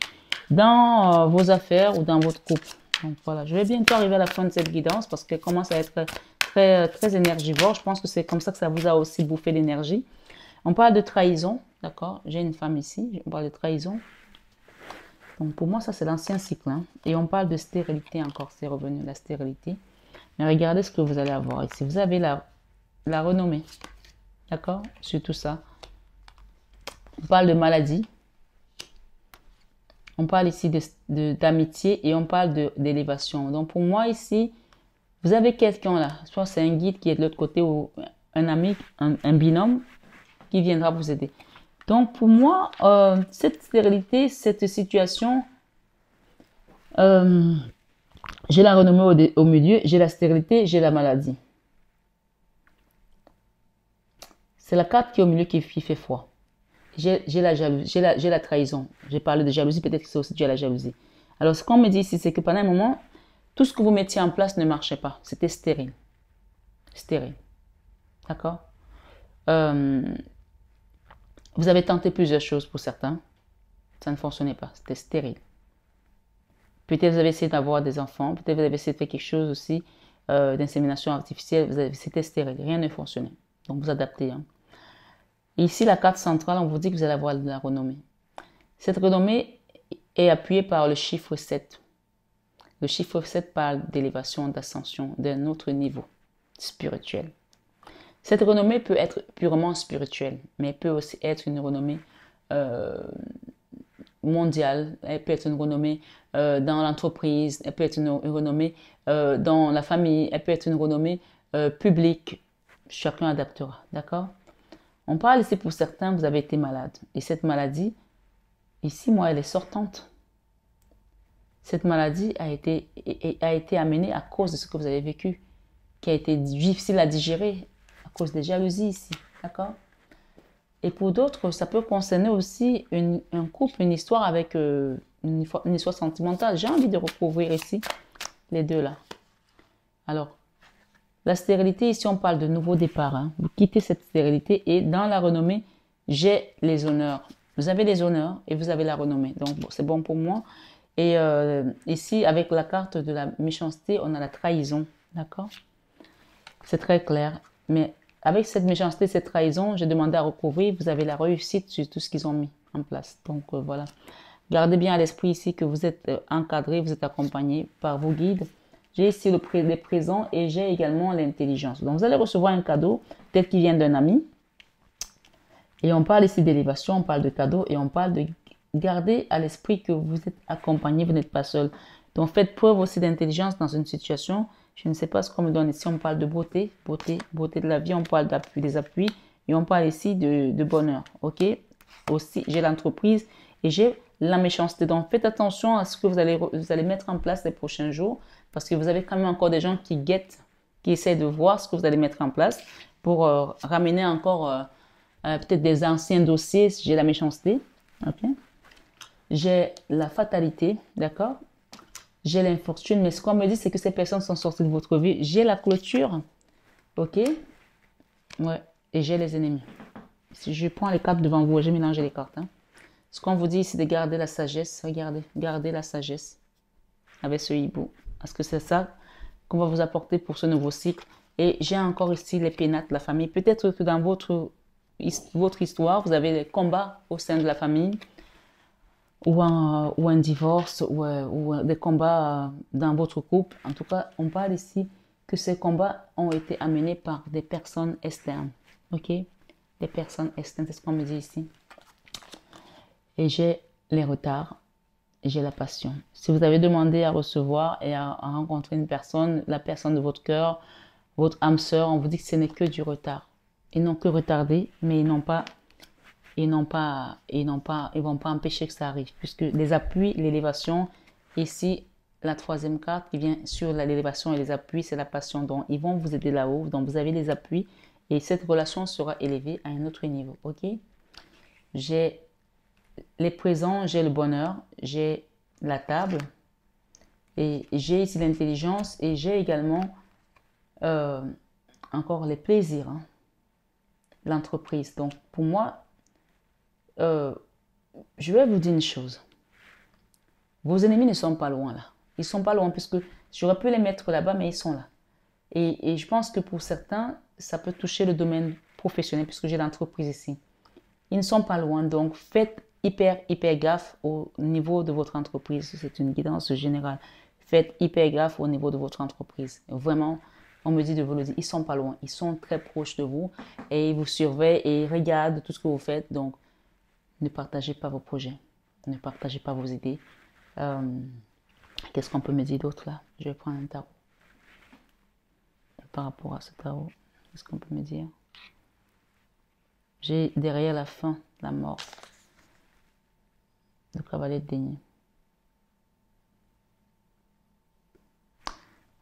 dans vos affaires ou dans votre couple. Donc, voilà. Je vais bientôt arriver à la fin de cette guidance parce qu'elle commence à être très énergivore. Je pense que c'est comme ça que ça vous a aussi bouffé l'énergie. On parle de trahison, d'accord? J'ai une femme ici, on parle de trahison. Donc, pour moi, ça, c'est l'ancien cycle. Hein. Et on parle de stérilité encore, c'est revenu, la stérilité. Mais regardez ce que vous allez avoir ici. Vous avez la renommée, d'accord? Sur tout ça. On parle de maladie. On parle ici d'amitié et on parle d'élévation. Donc, pour moi, ici, vous avez quelqu'un là. Soit c'est un guide qui est de l'autre côté ou un ami, un binôme qui viendra vous aider. Donc, pour moi, cette stérilité, cette situation, j'ai la renommée au milieu, j'ai la stérilité, j'ai la maladie. C'est la carte qui est au milieu qui fait foi. J'ai la jalousie, j'ai la trahison. J'ai parlé de jalousie, peut-être que c'est aussi dû à la jalousie. Alors, ce qu'on me dit ici, c'est que pendant un moment, tout ce que vous mettiez en place ne marchait pas. C'était stérile. Stérile. D'accord? Vous avez tenté plusieurs choses pour certains. Ça ne fonctionnait pas. C'était stérile. Peut-être vous avez essayé d'avoir des enfants. Peut-être vous avez essayé de faire quelque chose aussi d'insémination artificielle. C'était stérile. Rien ne fonctionnait. Donc, vous adaptez. Hein. Et ici, la carte centrale, on vous dit que vous allez avoir de la renommée. Cette renommée est appuyée par le chiffre 7. Le chiffre 7 parle d'élévation, d'ascension, d'un autre niveau spirituel. Cette renommée peut être purement spirituelle, mais peut aussi être une renommée mondiale. Elle peut être une renommée dans l'entreprise, elle peut être une renommée dans la famille, elle peut être une renommée publique. Chacun adaptera, d'accord? On parle ici pour certains, vous avez été malade. Et cette maladie, ici, moi, elle est sortante. Cette maladie a été amenée à cause de ce que vous avez vécu, qui a été difficile à digérer à cause des jalousies ici, d'accord? Et pour d'autres, ça peut concerner aussi un couple, une histoire avec une histoire sentimentale. J'ai envie de recouvrir ici les deux là. Alors, la stérilité, ici on parle de nouveau départ. Hein. Vous quittez cette stérilité et dans la renommée, j'ai les honneurs. Vous avez les honneurs et vous avez la renommée. Donc, bon, c'est bon pour moi. Et ici, avec la carte de la méchanceté, on a la trahison. D'accord? C'est très clair. Mais avec cette méchanceté, cette trahison, j'ai demandé à recouvrir. Vous avez la réussite sur tout ce qu'ils ont mis en place. Donc, voilà. Gardez bien à l'esprit ici que vous êtes encadré, vous êtes accompagné par vos guides. J'ai ici les présents et j'ai également l'intelligence. Donc, vous allez recevoir un cadeau, peut-être qu'il vient d'un ami. Et on parle ici d'élévation, on parle de cadeau et on parle de garder à l'esprit que vous êtes accompagné, vous n'êtes pas seul. Donc, faites preuve aussi d'intelligence dans une situation. Je ne sais pas ce qu'on me donne ici. On parle de beauté de la vie. On parle d'appui, des appuis. Et on parle ici de bonheur. OK? Aussi, j'ai l'entreprise et j'ai la méchanceté. Donc, faites attention à ce que vous allez mettre en place les prochains jours. Parce que vous avez quand même encore des gens qui guettent, qui essaient de voir ce que vous allez mettre en place pour ramener encore peut-être des anciens dossiers. J'ai la méchanceté. OK? J'ai la fatalité. D'accord? J'ai l'infortune. Mais ce qu'on me dit, c'est que ces personnes sont sorties de votre vie. J'ai la clôture. OK? Ouais, et j'ai les ennemis. Si je prends les cartes devant vous, j'ai mélangé les cartes. Hein. Ce qu'on vous dit, c'est de garder la sagesse. Regardez, gardez la sagesse avec ce hibou. Parce que c'est ça qu'on va vous apporter pour ce nouveau cycle. Et j'ai encore ici les pénates de la famille. Peut-être que dans votre histoire, vous avez des combats au sein de la famille ou un divorce ou des combats dans votre couple. En tout cas, on parle ici que ces combats ont été amenés par des personnes externes. Ok? Des personnes externes, c'est ce qu'on me dit ici. Et j'ai les retards, j'ai la passion. Si vous avez demandé à recevoir et à rencontrer une personne, la personne de votre cœur, votre âme sœur, on vous dit que ce n'est que du retard. Ils n'ont que retardé, mais ils vont pas empêcher que ça arrive, puisque les appuis, l'élévation, ici, la troisième carte qui vient sur l'élévation et les appuis, c'est la passion. Donc, ils vont vous aider là-haut. Donc, vous avez les appuis et cette relation sera élevée à un autre niveau. Ok? J'ai les présents, j'ai le bonheur, j'ai la table et j'ai ici l'intelligence et j'ai également encore les plaisirs, hein, l'entreprise. Donc, pour moi, je vais vous dire une chose. Vos ennemis ne sont pas loin là. Ils sont pas loin puisque j'aurais pu les mettre là-bas, mais ils sont là. Et je pense que pour certains, ça peut toucher le domaine professionnel puisque j'ai l'entreprise ici. Ils ne sont pas loin, donc faites hyper gaffe au niveau de votre entreprise. C'est une guidance générale. Faites hyper gaffe au niveau de votre entreprise. Vraiment, on me dit de vous le dire, ils sont pas loin. Ils sont très proches de vous et ils vous surveillent et ils regardent tout ce que vous faites. Donc, ne partagez pas vos projets. Ne partagez pas vos idées. Qu'est-ce qu'on peut me dire d'autre là? Je vais prendre un tarot. Par rapport à ce tarot, qu'est-ce qu'on peut me dire? J'ai derrière la fin, la mort. Le cavalier de denier.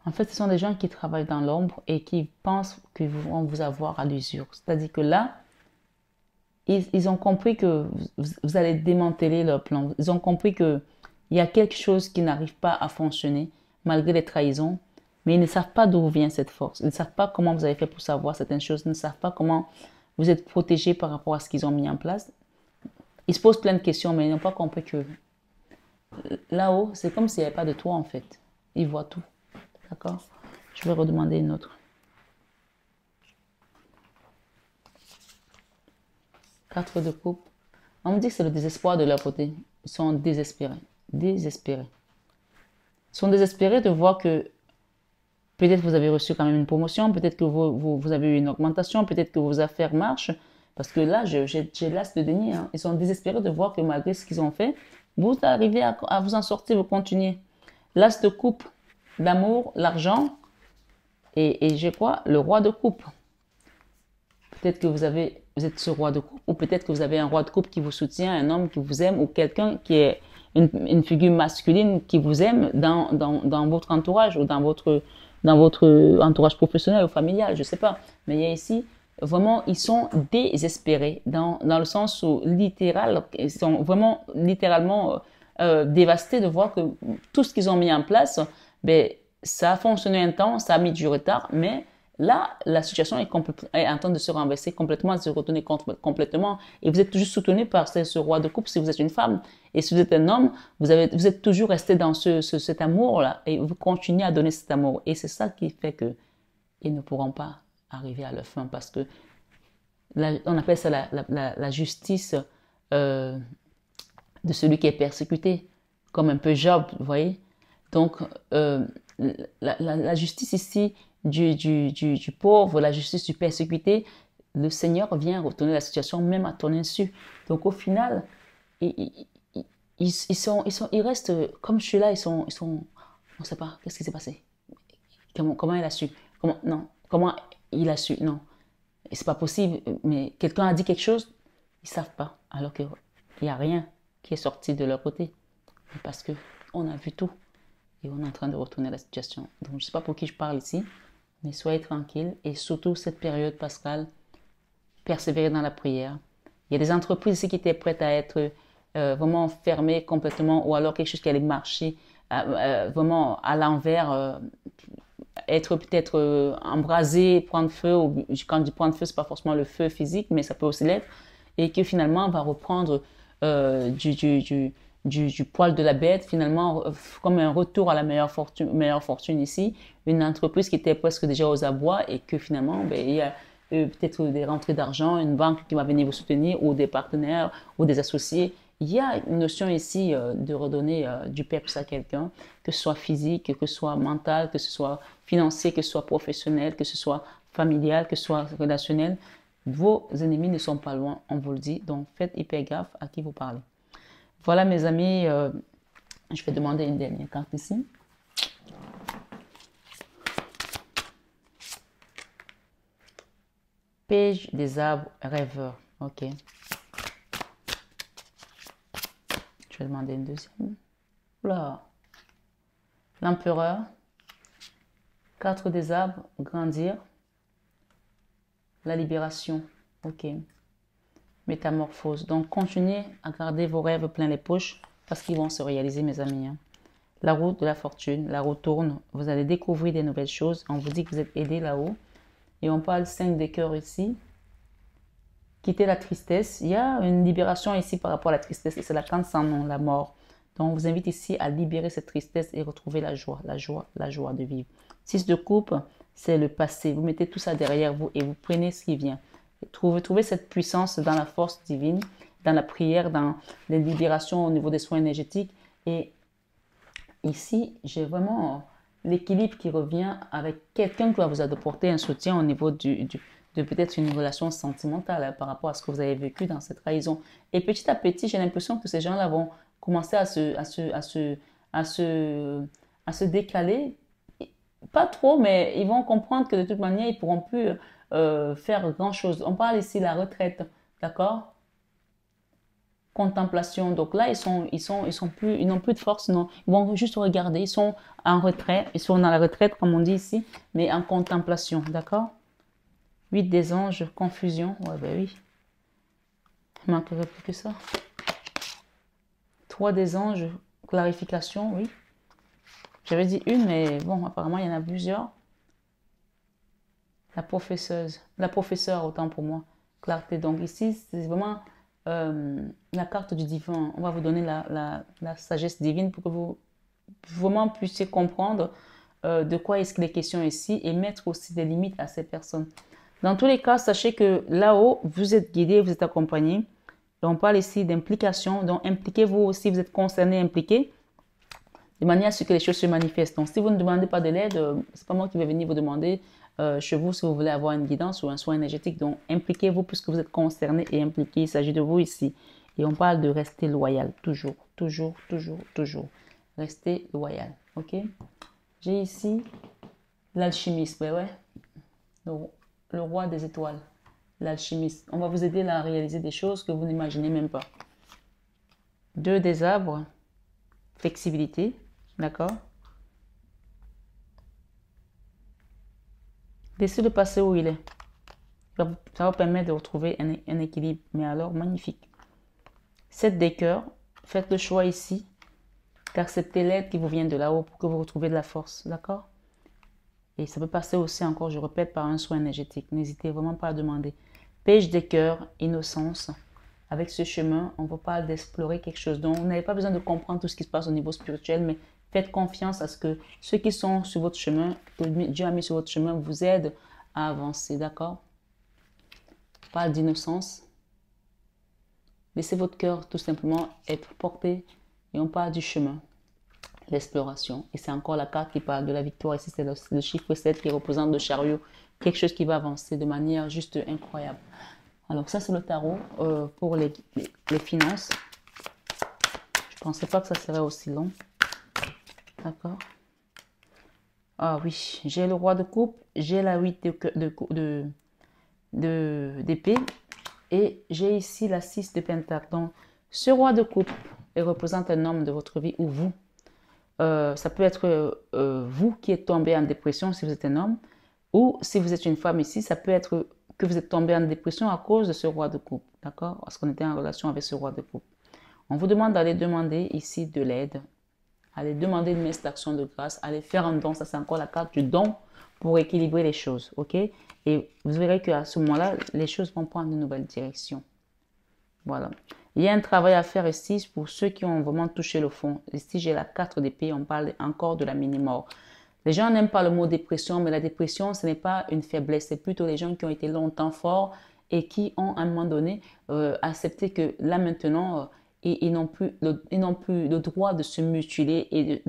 En fait, ce sont des gens qui travaillent dans l'ombre et qui pensent qu'ils vont vous avoir à l'usure. C'est-à-dire que là, ils ont compris que vous allez démanteler leur plan. Ils ont compris qu'il y a quelque chose qui n'arrive pas à fonctionner malgré les trahisons. Mais ils ne savent pas d'où vient cette force. Ils ne savent pas comment vous avez fait pour savoir certaines choses. Ils ne savent pas comment vous êtes protégé par rapport à ce qu'ils ont mis en place. Ils se posent plein de questions, mais ils n'ont pas compris que là-haut, c'est comme s'il n'y avait pas de toit en fait. Ils voient tout. D'accord? Je vais redemander une autre. 4 de coupe. On me dit que c'est le désespoir de leur côté. Ils sont désespérés. Désespérés. Ils sont désespérés de voir que peut-être vous avez reçu quand même une promotion, peut-être que vous avez eu une augmentation, peut-être que vos affaires marchent. Parce que là, j'ai l'as de denier. Hein. Ils sont désespérés de voir que malgré ce qu'ils ont fait, vous arrivez à vous en sortir, vous continuez. L'as de coupe, l'amour, l'argent et j'ai quoi? Le roi de coupe. Peut-être que vous êtes ce roi de coupe ou peut-être que vous avez un roi de coupe qui vous soutient, un homme qui vous aime ou quelqu'un qui est une figure masculine qui vous aime dans votre entourage ou dans votre entourage professionnel ou familial, je ne sais pas. Mais il y a ici, vraiment, ils sont désespérés dans le sens où littéral, ils sont vraiment littéralement dévastés de voir que tout ce qu'ils ont mis en place, ben, ça a fonctionné un temps, ça a mis du retard, mais là, la situation est en train de se renverser complètement, de se retourner complètement. Et vous êtes toujours soutenu par ce roi de coupe si vous êtes une femme. Et si vous êtes un homme, vous êtes toujours resté dans cet amour-là. Et vous continuez à donner cet amour. Et c'est ça qui fait qu'ils ne pourront pas arriver à leur fin. Parce que on appelle ça la justice de celui qui est persécuté. Comme un peu Job, vous voyez. Donc, la justice ici du pauvre, la justice du persécuté, le Seigneur vient retourner la situation même à ton insu. Donc au final, ils restent comme je suis là, on ne sait pas qu'est-ce qui s'est passé. Comment il a su? Comment il a su? Non, c'est pas possible. Mais quelqu'un a dit quelque chose, ils savent pas. Alors qu'il n'y a rien qui est sorti de leur côté, parce que on a vu tout. Et on est en train de retourner la situation. Donc, je ne sais pas pour qui je parle ici, mais soyez tranquille. Et surtout, cette période, Pascal, persévérez dans la prière. Il y a des entreprises ici qui étaient prêtes à être vraiment fermées complètement, ou alors quelque chose qui allait marcher vraiment à l'envers, être peut-être embrasé, prendre feu. Quand je dis prendre feu, c'est pas forcément le feu physique, mais ça peut aussi l'être. Et que finalement, on va reprendre du poil de la bête, finalement, comme un retour à la meilleure fortune ici. Une entreprise qui était presque déjà aux abois et que finalement, ben, il y a peut-être des rentrées d'argent, une banque qui va venir vous soutenir ou des partenaires ou des associés. Il y a une notion ici de redonner du peps à quelqu'un, que ce soit physique, que ce soit mental, que ce soit financier, que ce soit professionnel, que ce soit familial, que ce soit relationnel. Vos ennemis ne sont pas loin, on vous le dit. Donc, faites hyper gaffe à qui vous parlez. Voilà, mes amis. Je vais demander une dernière carte ici. Page des arbres rêveurs. Ok. Je vais demander une deuxième. Là. L'empereur. 4 des arbres. Grandir. La libération. Ok. Métamorphose. Donc, continuez à garder vos rêves plein les poches parce qu'ils vont se réaliser, mes amis. Hein. La route de la fortune. La roue tourne. Vous allez découvrir des nouvelles choses. On vous dit que vous êtes aidé là-haut. Et on parle 5 des cœurs ici. Quitter la tristesse. Il y a une libération ici par rapport à la tristesse. Et c'est la carte sans nom, la mort. Donc, on vous invite ici à libérer cette tristesse et retrouver la joie de vivre. 6 de coupe, c'est le passé. Vous mettez tout ça derrière vous et vous prenez ce qui vient. Trouvez cette puissance dans la force divine, dans la prière, dans les libérations au niveau des soins énergétiques. Et ici, j'ai vraiment l'équilibre qui revient avec quelqu'un qui va vous apporter un soutien au niveau de peut-être une relation sentimentale hein, par rapport à ce que vous avez vécu dans cette trahison. Et petit à petit, j'ai l'impression que ces gens-là vont commencer à se décaler. Pas trop, mais ils vont comprendre que de toute manière, ils ne pourront plus faire grand-chose. On parle ici de la retraite, d'accord? Contemplation. Donc là, ils n'ont plus de force, non. Ils vont juste regarder. Ils sont en retrait. Ils sont dans la retraite, comme on dit ici, mais en contemplation, d'accord? 8 des anges, confusion. Ouais, ben oui. Il manquerait plus que ça. 3 des anges, clarification, oui. J'avais dit une, mais bon, apparemment, il y en a plusieurs. La professeure, autant pour moi. Clarté. Donc ici, c'est vraiment la carte du divin. On va vous donner la sagesse divine pour que vous vraiment puissiez comprendre de quoi est-ce qu'il est question ici et mettre aussi des limites à ces personnes. Dans tous les cas, sachez que là-haut, vous êtes guidé, vous êtes accompagné. Et on parle ici d'implication. Donc, impliquez-vous aussi, vous êtes concerné, impliqué, de manière à ce que les choses se manifestent. Donc, si vous ne demandez pas de l'aide, c'est pas moi qui vais venir vous demander chez vous si vous voulez avoir une guidance ou un soin énergétique. Donc, impliquez-vous puisque vous êtes concerné et impliqué. Il s'agit de vous ici. Et on parle de rester loyal. Toujours, toujours, toujours, toujours. Restez loyal. OK? J'ai ici l'alchimiste. Ouais, ouais. Le roi des étoiles. L'alchimiste. On va vous aider à réaliser des choses que vous n'imaginez même pas. 2 des arbres. Flexibilité. D'accord? Laissez le passer où il est. Ça va permettre de retrouver un équilibre. Mais alors, magnifique. 7 des cœurs. Faites le choix ici d'accepter l'aide qui vous vient de là-haut pour que vous retrouviez de la force. D'accord? Et ça peut passer aussi, encore, je répète, par un soin énergétique. N'hésitez vraiment pas à demander. Page des cœurs, innocence. Avec ce chemin, on vous parle d'explorer quelque chose. Donc, vous n'avez pas besoin de comprendre tout ce qui se passe au niveau spirituel, mais faites confiance à ce que ceux qui sont sur votre chemin, que Dieu a mis sur votre chemin, vous aident à avancer. D'accord? On parle d'innocence. Laissez votre cœur tout simplement être porté. Et on parle du chemin. L'exploration. Et c'est encore la carte qui parle de la victoire. Ici, c'est le chiffre 7 qui représente le chariot. Quelque chose qui va avancer de manière juste incroyable. Alors, ça, c'est le tarot pour les finances. Je ne pensais pas que ça serait aussi long. D'accord. Ah oui, j'ai le roi de coupe, j'ai la 8 d'épée et j'ai ici la 6 de pentacle. Donc, ce roi de coupe représente un homme de votre vie ou vous. Ça peut être vous qui êtes tombé en dépression si vous êtes un homme, ou si vous êtes une femme ici, ça peut être que vous êtes tombé en dépression à cause de ce roi de coupe, d'accord? Parce qu'on était en relation avec ce roi de coupe. On vous demande d'aller demander ici de l'aide Allez demander une messe d'action de grâce. Allez faire un don. Ça, c'est encore la carte du don pour équilibrer les choses. OK? Et vous verrez qu'à ce moment-là, les choses vont prendre une nouvelle direction. Voilà. Il y a un travail à faire ici pour ceux qui ont vraiment touché le fond. Ici, j'ai la 4 d'épée. On parle encore de la mini-mort. Les gens n'aiment pas le mot dépression, mais la dépression, ce n'est pas une faiblesse. C'est plutôt les gens qui ont été longtemps forts et qui ont à un moment donné accepté que là maintenant, ils n'ont plus, le droit de se mutiler et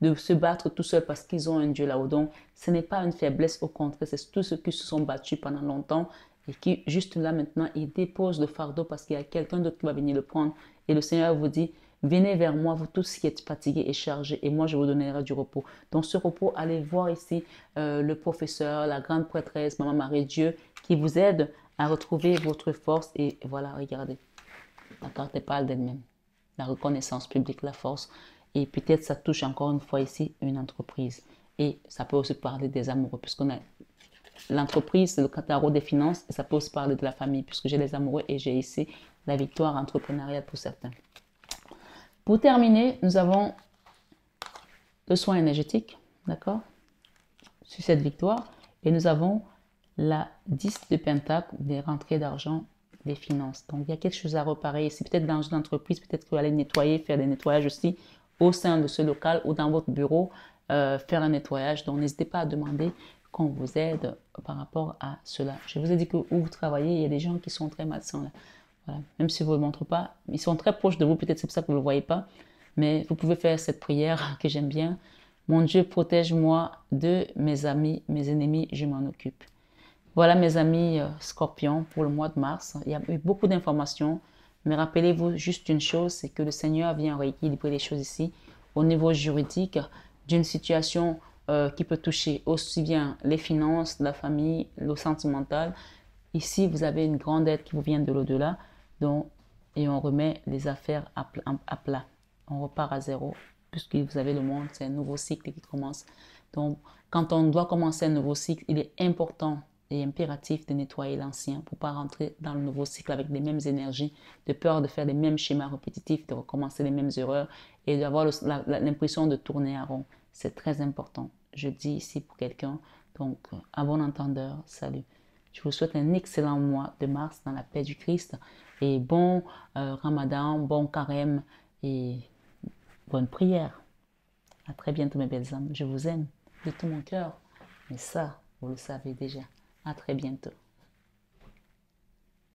de se battre tout seuls parce qu'ils ont un Dieu là-haut. Donc, ce n'est pas une faiblesse, au contraire, c'est tous ceux qui se sont battus pendant longtemps et qui, juste là maintenant, ils déposent le fardeau parce qu'il y a quelqu'un d'autre qui va venir le prendre. Et le Seigneur vous dit, venez vers moi, vous tous qui êtes fatigués et chargés, et moi je vous donnerai du repos. Donc ce repos, allez voir ici le professeur, la grande prêtresse, Maman Marie Dieu, qui vous aide à retrouver votre force. Et voilà, regardez, la carte parle d'elle-même. La reconnaissance publique, la force. Et peut-être ça touche encore une fois ici une entreprise. Et ça peut aussi parler des amoureux, puisqu'on a l'entreprise, c'est le tarot des finances, et ça peut aussi parler de la famille, puisque j'ai les amoureux et j'ai ici la victoire entrepreneuriale pour certains. Pour terminer, nous avons le soin énergétique, d'accord, sur cette victoire. Et nous avons la 10 de Pentacle, des rentrées d'argent, des finances. Donc, il y a quelque chose à reparer ici. Peut-être dans une entreprise, peut-être que vous allez nettoyer, faire des nettoyages aussi au sein de ce local ou dans votre bureau, faire un nettoyage. Donc, n'hésitez pas à demander qu'on vous aide par rapport à cela. Je vous ai dit que où vous travaillez, il y a des gens qui sont très malsains là. Voilà. Même si vous ne le montrez pas, ils sont très proches de vous, peut-être c'est pour ça que vous ne le voyez pas, mais vous pouvez faire cette prière que j'aime bien. Mon Dieu, protège-moi de mes amis, mes ennemis, je m'en occupe. Voilà mes amis Scorpions pour le mois de mars. Il y a eu beaucoup d'informations, mais rappelez-vous juste une chose, c'est que le Seigneur vient rééquilibrer les choses ici au niveau juridique d'une situation qui peut toucher aussi bien les finances, la famille, le sentimental. Ici, vous avez une grande aide qui vous vient de l'au-delà. Donc, et on remet les affaires à plat. On repart à zéro, puisque vous avez le monde, c'est un nouveau cycle qui commence. Donc, quand on doit commencer un nouveau cycle, il est important et impératif de nettoyer l'ancien pour ne pas rentrer dans le nouveau cycle avec les mêmes énergies, de peur de faire les mêmes schémas répétitifs, de recommencer les mêmes erreurs et d'avoir l'impression de tourner à rond. C'est très important. Je dis ici pour quelqu'un. Donc, à bon entendeur, salut. Je vous souhaite un excellent mois de mars dans la paix du Christ et bon Ramadan, bon carême et bonne prière. À très bientôt mes belles âmes. Je vous aime de tout mon cœur. Mais ça, vous le savez déjà. À très bientôt.